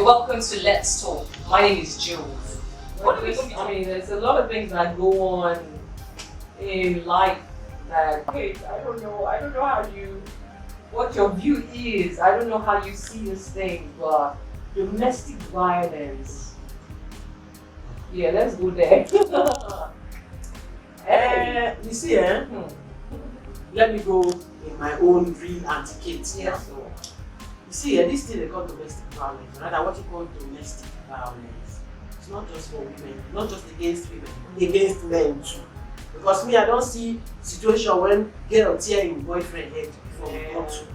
welcome to Let's Talk. My name is Jules. What do we I mean, there's a lot of things that go on in life that, hey, I don't know what your view is. I don't know how you see this thing, but domestic violence. Yeah, let's go there. You see, let me go in my own real antiquate. Yes. So, you see, this thing they call domestic violence, rather what you call domestic violence. It's not just for women, not just against women, against men too. Because me, I don't see situation when girl tear him boyfriend head before we come to.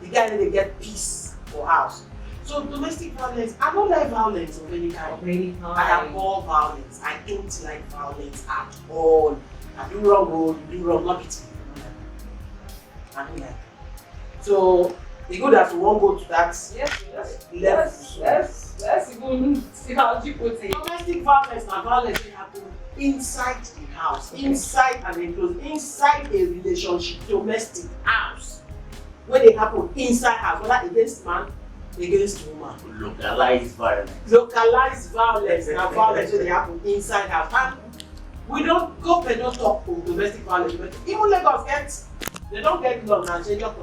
The guy they get peace for house. So domestic violence, I don't like violence of any kind. I abhor violence. I don't like violence at all. I do wrong, you do wrong, not it. I don't like it. So it's good that we won't go to that level. Let's even see how you put it. Domestic violence and violence will happen inside the house, inside an enclosed, inside a relationship, domestic house. When they happen inside house, whether against man, against woman. Localized violence. Localized violence and violence when they happen inside house. And government don't talk of domestic violence, but even Lagos they don't get law now, change up.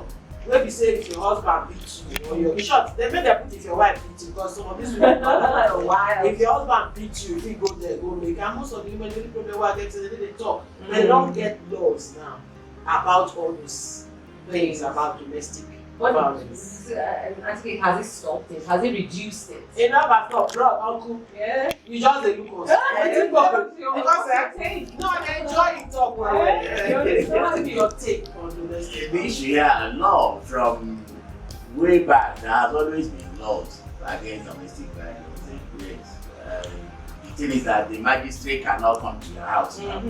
When you say if your husband beats you, or in short, they make them put if your wife beats you, because some of these women if your husband beats you, if you go there, go make. And most of the women, the only problem where I get to they talk. They don't get laws now about all those things about domestic violence. Actually, has it stopped it? Has it reduced it? Enough has stopped, bro, uncle. Yeah. You just dey look us. Because I enjoy it talk well. What's your take on domestic The issue here, law from way back, there has always been laws against domestic violence in place. The thing is that the magistrate cannot come to your house now.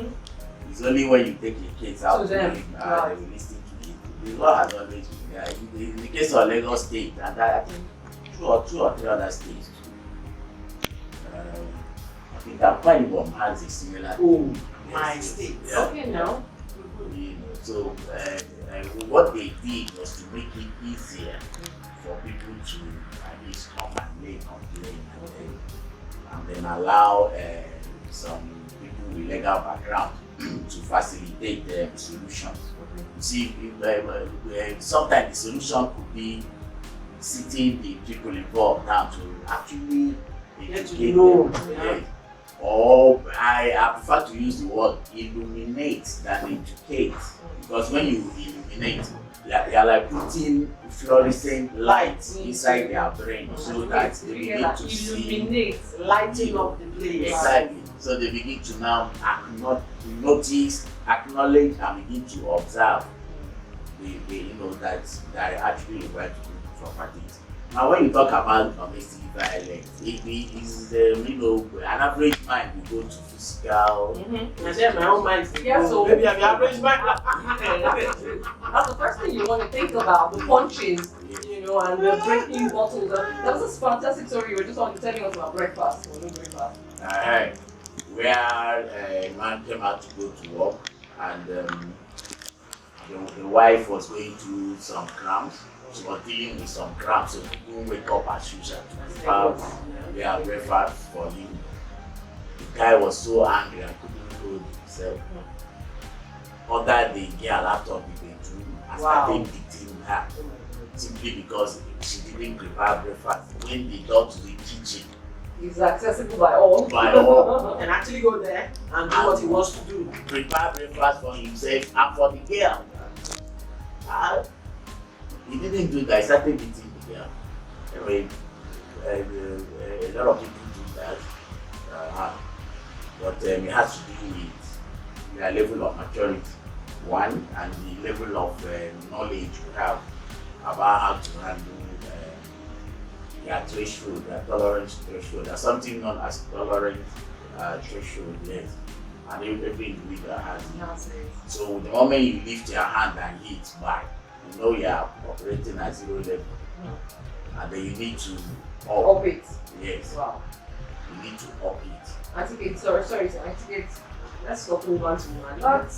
It's only when you take your kids out to them, they will listen to it. The law has always been there. In the case of Lagos State, and I think two or three other states too. I think Akwa has a similar thing. my state? Yeah. Okay, now. You know, so what they did was to make it easier for people to at least come and lay complaint and then allow some people with legal background to facilitate solutions. You see, sometimes the solution could be sitting the people involved down to actually educate them. Yeah. Or I prefer to use the word illuminate than educate, because when you illuminate, they are like putting fluorescent lights inside their brain so that they begin to see, lighting up the place. Exactly. So they begin to now notice, acknowledge, and begin to observe that they are actually right to properties. Now, when you talk about domestic violence, it is an average mind will go to physical. I said my own mind. Yeah, so maybe I'm the average mind. That's the first thing you want to think about, the punches, and the breaking bottles. That was a fantastic story you were just telling us about breakfast. Where a man came out to go to work, and the wife was going through some cramps. She was dealing with some cramps, so he couldn't wake up as usual to have their breakfast for him. The guy was so angry and couldn't hold himself. Ordered the girl out of the bedroom and started beating her simply because she didn't prepare breakfast. When they got to the kitchen, it's accessible by all. And actually go there and do what he wants to do. Prepare breakfast for himself and for the girl. He didn't do that, he started beating the girl. Anyway, a lot of people do that. But it has to do with their level of maturity, one, and the level of knowledge you have about how to handle their threshold, their tolerance threshold. There's something known as tolerance threshold, yes. And every individual has it. So the moment you lift your hand and hit back, you know you are operating at 0 level. And then you need to up it. Yes. Wow. You need to up it. Let's go over to that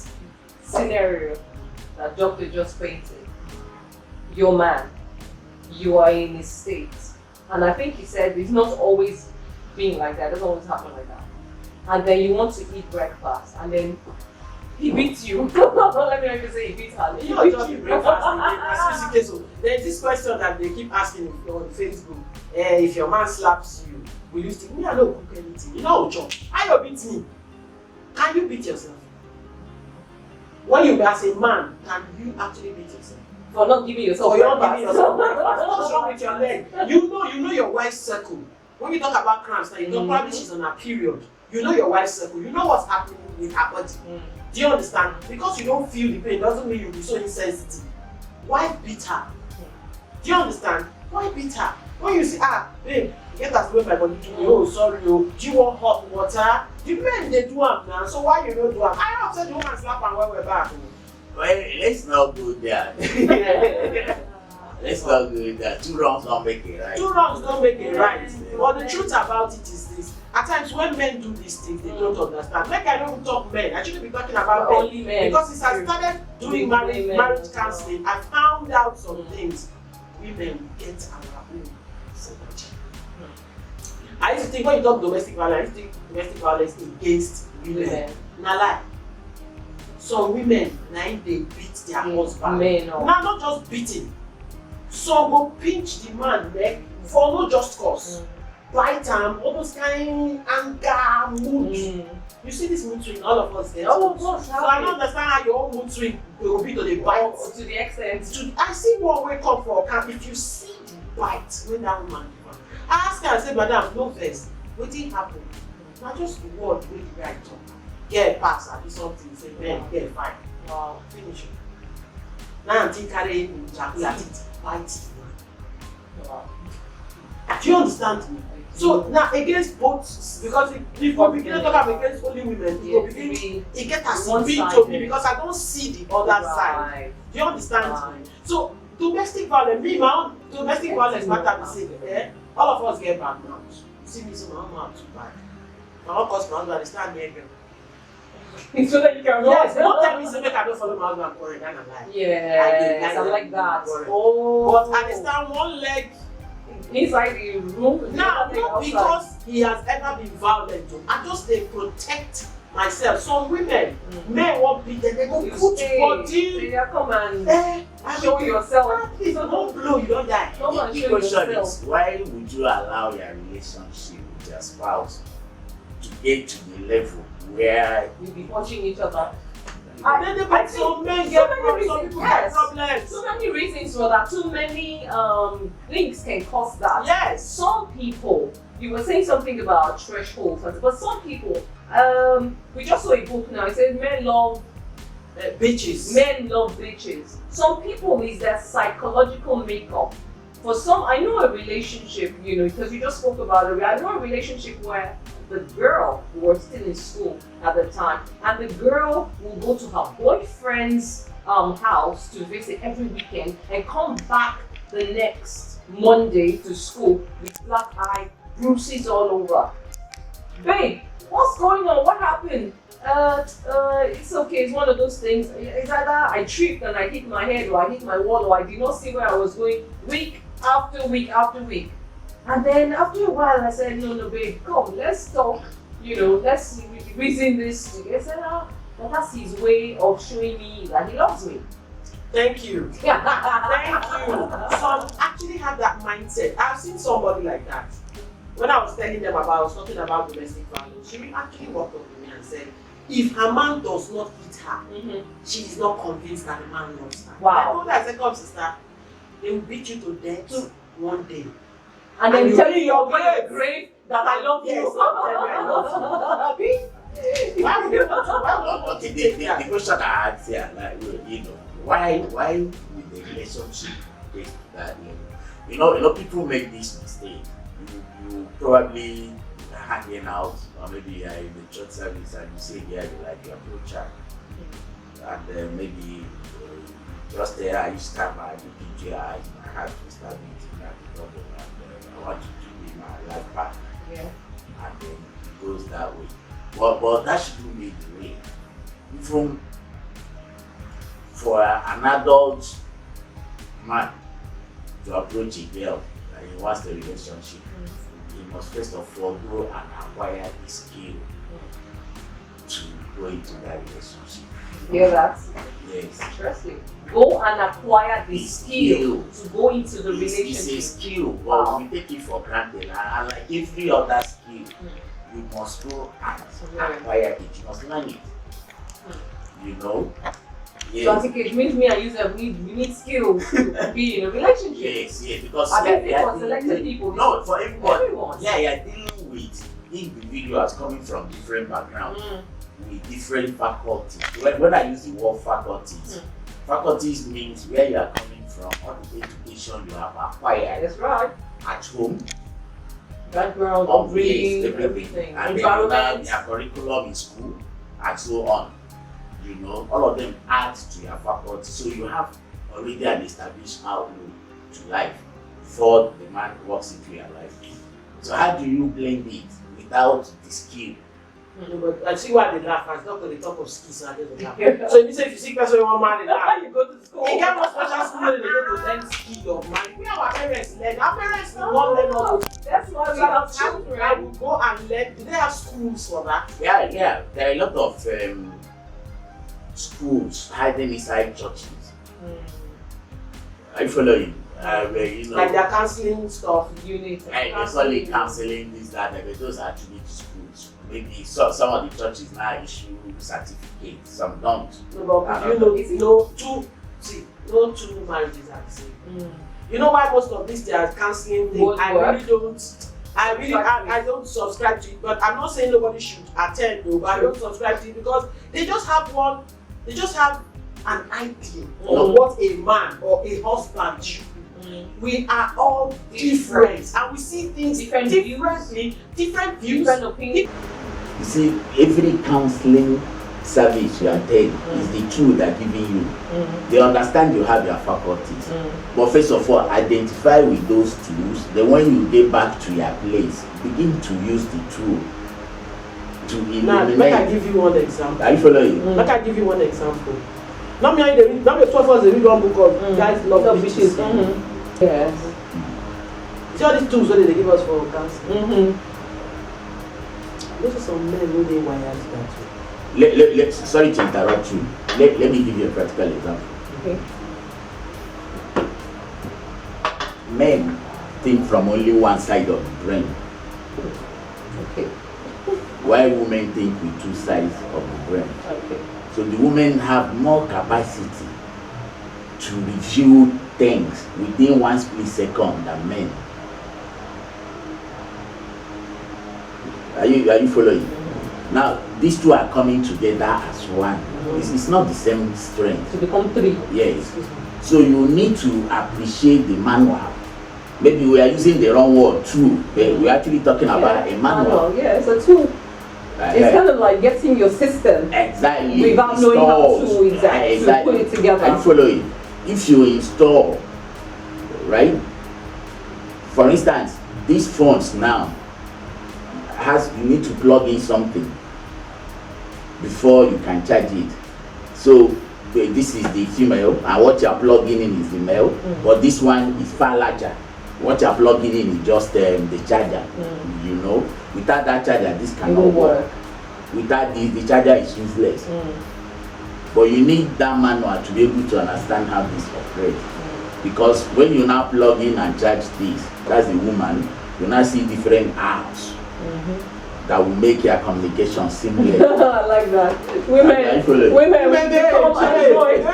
scenario that doctor just painted. Your man, you are in his state, And I think he said it's not always being like that, it doesn't always happen like that. And then you want to eat breakfast, and then he beats you. Let me not say he beats her. You know, just breakfast. So there's this question that they keep asking on Facebook. If your man slaps you, will you still? Me, I don't cook anything. You know, John, how you beat me? Can you beat yourself? When you as a man, can you actually beat yourself? For not giving yourself For not breakfast. giving yourself breakfast. What's wrong with your leg? You know your wife's circle. When you talk about cramps, now you know probably she's on her period. You know your wife's circle. You know what's happening with her body. Do you understand? Because you don't feel the pain doesn't mean you'll be so insensitive. Why beat her? Do you understand? Why beat her? When you say, babe, get us away my body to me. Oh, sorry, oh. Do you want hot water? The men they do them now, so why you don't do them? I upset the woman slap and when we're back. Well, let's not go there. Let's not go there. 2 wrongs don't make it right. 2 wrongs don't make it right. But the truth about it is this. At times when men do these things, they don't understand. Like I don't talk men. I shouldn't be talking about men. Only men. Because since I started doing marriage counseling, I found out some things. Women get our own so much. I used to think when you talk domestic violence, I used to think domestic violence against women. Now lie. Some women, they beat their husband. Men, Now not just beating. Some will pinch the man neck for no just cause. Bite him, all those kind anger, mood. You see this mood swing, all of us get. All of us. So I don't understand how your own mood swing will be to the bite. To the extent. I see one wake up for a camp. If you see the bite when that woman give am, I ask her, I say, madam, no vex. Wetin happen? Na just the word wey the guy talk. Get pass, I do something, say, man, get fine. Wow. Finish it. Now I'm carry Jaku at it, bite the man. Wow. Do you understand me? So now against both, because if we begin to talk about against only women, it will begin, it get as big to me because I don't see the other side. Do you understand me? So domestic violence, me, my own domestic violence matter be say, all of us get bad mouth. You see me, so my own mouth too bad. My own cause my husband, I stand near girl. So that you can Yes, don't tell me say make I don't follow my husband for it, that's a lie. Yes, I like that. Oh. But I understand one leg. Inside the room. Now, not because he has ever been violent, I just they protect myself. Some women, men won't beat them, they go put body. They come and show yourself. Please don't blow, you don't die. Come and The show question yourself. is, why would you allow your relationship with your spouse to get to the level where You'll be punching each other. But some men get problems, some people get yes. problems. So many reasons for that. Too many things can cause that. Yes. Some people, you were saying something about thresholds, but some people, we just saw a book now. It says men love bitches. Men love bitches. Some people is their psychological makeup. For some, I know a relationship, because you just spoke about it. I know a relationship where the girl was still in school at the time, and the girl will go to her boyfriend's house to visit every weekend and come back the next Monday to school with black eye, bruises all over. Babe, what's going on? What happened? It's okay, it's one of those things. It's either I tripped and I hit my head, or I hit my wall, or I did not see where I was going, week after week after week. And then after a while I said, no babe, come, let's talk, let's reason this together. I said, that's his way of showing me that he loves me. Thank you. Thank you. Some actually have that mindset. I've seen somebody like that. When I was telling them I was talking about domestic violence, she actually walked up to me and said, if her man does not hit her, she is not convinced that the man loves her. Wow. I told her, I said, come sister, they will beat you to death one day. And then you tell you your your grave that I love you. Yes, I love you. Why would you want to? Why would you take that? the question I had here, like, why with the relationship take that level? People make this mistake. You probably hanging out, or maybe you're in the church service and you say, yeah, you like your approach, and then maybe just there, I used to have my PGI, I had to start meeting at the problem, and I want you to be my life partner. Yeah. And then it goes that way. But that shouldn't be the way. Even for an adult man to approach a girl he wants the relationship, he must first of all go and acquire the skill to go into that relationship. Yeah, that's Yes. interesting. Go and acquire the The skill to go into the It's a relationship. skill, but Wow. we take it for granted. And like every other skill, you must go and acquire it. You must learn it. You know? So Yes. it means me and you we need skills to be in a relationship. Yes, yes, because I think they are for selected people. no, for everybody. Everyone. Yeah, you're dealing with individuals coming from different backgrounds with different faculties. When I use the word faculties, faculties means where you are coming from, all the education you have acquired That's right. at home, Background, of upbringing, everything. and then you have Environment. your curriculum in school, and so on. You know, all of them add to your faculty. So you have already an established outlook to life before the man walks into your life. So how do you blend it without the skill? No, but I see why they laugh. I talk on the top of skills and I just laugh. So if you say if you see person one man, they laugh. You go to school. They get more special school and they go to learn skill of mind. We have our parents learn. Our parents will not learn all those. That's why we So have I children. will go and learn. Do they have schools for that? Yeah, there are a lot of schools hiding inside churches. Are you following? Where, you know, Like their counseling stuff. Unit. and there's only counseling, this, that, but those are actually schools. Maybe some of the churches now issue certificates, some don't. No, but you know, no two marriages are the same. You know why most of this they are counseling thing? Won't work. I don't subscribe to it, but I'm not saying nobody should attend though, but I don't subscribe to it because they just have an idea of what a man or a husband should be. We are all different and we see things Different differently, different views. Different opinions. You see, every counseling service you attend is the tool they're giving you. They understand you have your faculties. But first of all, identify with those tools. Then when you get back to your place, begin to use the tool to Now, eliminate. make I give you one example. Are you following? Make I give you one example. Now me and you dey read, now me 12 of us dey read one book of guys love bitches. Yes. See all these tools wey they give us for counseling. Those are some men who dey wired that way. Sorry to interrupt you. Let me give you a practical example. Okay. Men think from only one side of the brain, Okay. while women think with two sides of the brain. Okay. So the women have more capacity to review things within 1 split second than men. Are you following? Now these two are coming together as one. It's not the same strength. To become three. Yes. So you need to appreciate the manual. Maybe we are using the wrong word too. We're actually talking about a manual. Yeah, it's a tool. It's kind of like getting your system Exactly. without knowing how to Exactly. to put it together. I'm following. If you install, right? For instance, these phones now you need to plug in something before you can charge it. So this is the female, and what you are plugging in is the male, but this one is far larger. What you are plugging in is just the charger. You know, without that charger, this cannot work. Without this, the charger is useless. But you need that manual to be able to understand how this operates. Because when you now plug in and charge this, that's the woman, you now see different apps that will make your communication seamless. I like that. Women become Android.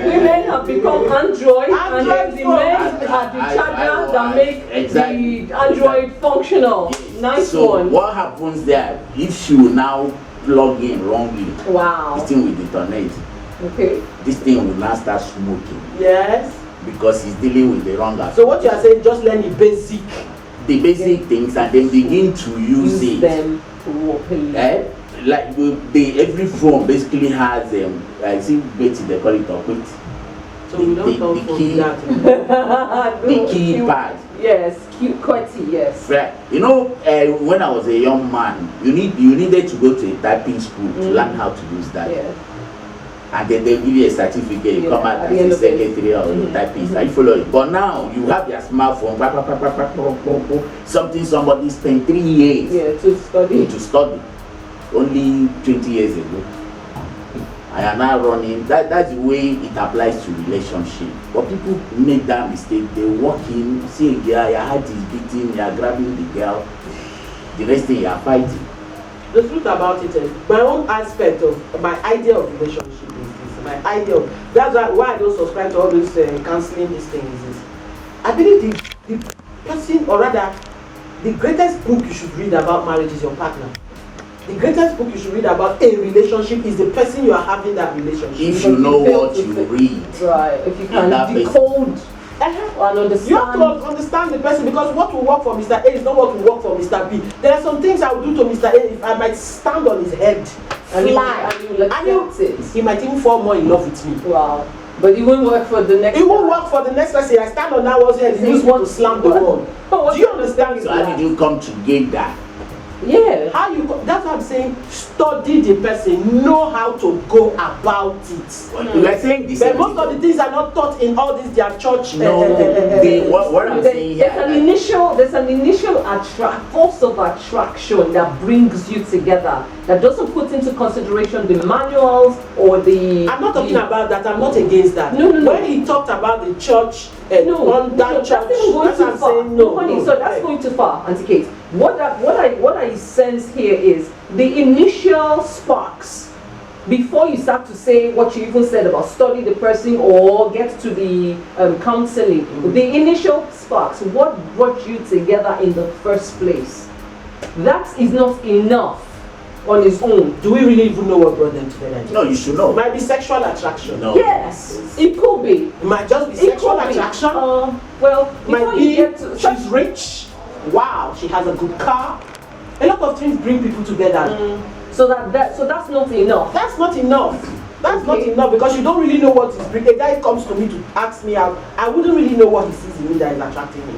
Women have become Android, and then the men are the charger that make the Android functional. Nice so one. What happens there if you now plug in wrongly? Wow. This thing will detonate. Okay. This thing will now start smoking. Yes. Because it's dealing with the wrong aspect. So what you are saying, just learn the basic things and then begin to use it. them properly. Like every phone basically has I see Betty they call it a So we don't talk for that. the keypad. Yes, QWERTY, yes. Right. You know, when I was a young man, you needed to go to a typing school to learn how to use that. Yes. and then they give you a certificate, you come out at the as end a of it. secretary or a typist. Are you following? But now you have your smartphone, something somebody spent 3 years to study. to study only 20 years ago. I am now running. That's the way it applies to relationship. But people make that mistake. They walk in, see a girl, your heart is beating, you are grabbing the girl. The next thing you are fighting. The truth about it is, my own aspect of my idea of relationship is this. My idea of, that's why I don't subscribe to all this counseling, these things is this. I believe the person, or rather, the greatest book you should read about marriage is your partner. The greatest book you should read about a relationship is the person you are having that relationship. If you know what you read, right? If you can that decode and understand. You have to understand the person, because what will work for Mr. A is not what will work for Mr. B. There are some things I will do to Mr. A if I might stand on his head, And fly, you will accept it. he might even fall more in love with me. Wow. But it won't work for the next. It won't work for the next person. I stand on that one's head, he used me to slam the wall. Do you understand? so how did you come together? Yeah. How you that's what I'm saying. Study the person, know how to go about it. You are saying this. But most of the things are not taught in all these their church. What I'm saying here. There's an initial force of attraction that brings you together, that doesn't put into consideration the manuals or the. I'm not talking about that. I'm not against that. No. When he talked about the church, That's even going too far. no. So that's going too far, Auntie Kate. What I sense here is the initial sparks before you start to say what you even said about study the person or get to the counseling. The initial sparks, what brought you together in the first place? That is not enough on its own. Do we really even know what brought them together? No, you should know. It might be sexual attraction. No. Yes, it could be. It might just be sexual attraction. Well, Might before be you get to she's rich. Wow, she has a good car. A lot of things bring people together. so that's not enough. That's not enough. That's not Okay. enough, because you don't really know what is bringing. A guy comes to me to ask me out. I wouldn't really know what he sees in me that is attracting me.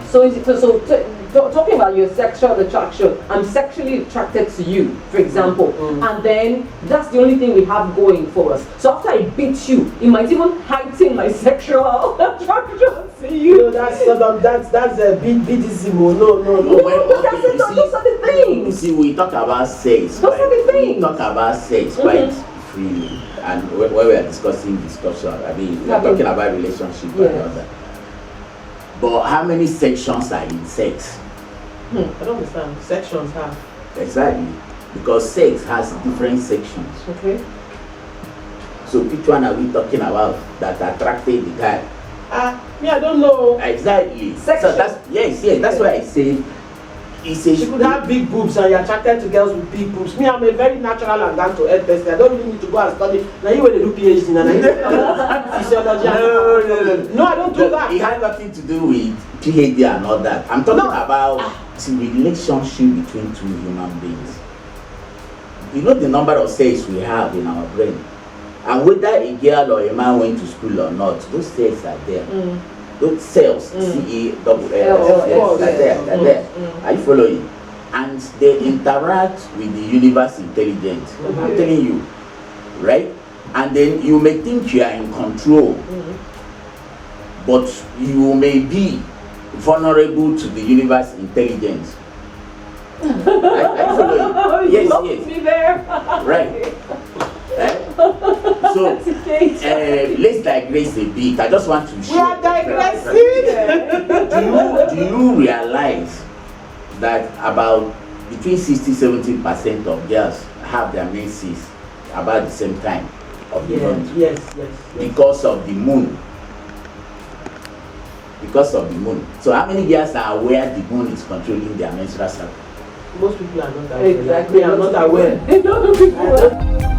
Talking about your sexual attraction, I'm sexually attracted to you, for example, and then that's the only thing we have going for us. So after I beat you, it might even heighten my sexual attraction to you. No, that's a BDSM. No. but that's it, those are the things. You see, we talk about sex. Those are the things. We talk about sex quite freely, and when we are discussion, I mean, we are talking about relationship and all that. But how many sections are in sex? I don't understand. Sections have. Exactly, because sex has different sections. Okay. So which one are we talking about that attracted the guy? Me, I don't know. Exactly. Section. So that's why I say it's a She could have big boobs and you're attracted to girls with big boobs. Me, I'm a very natural and down to earth person. I don't really need to go and study. Now you will do PhD and I physiology. No, I don't do that. It has nothing to do with PhD and all that. I'm talking about the relationship between two human beings. You know the number of cells we have in our brain, and whether a girl or a man went to school or not, those cells are there. Those cells, C-E-L-L, they're there. Are you following? And they interact with the universe intelligence. I'm telling you, right? And then you may think you are in control, but you may be vulnerable to the universe intelligence. Are you following? Yes. Me there. Right. So let's digress a bit. I just want to share. We are digressing. Do you realize that about between 60-70% of girls have their menses about the same time of the month? Yes. Because of the moon. Because of the moon. So how many girls are aware the moon is controlling their menstrual cycle? Most people are not aware. Exactly. I'm not aware. A lot of people.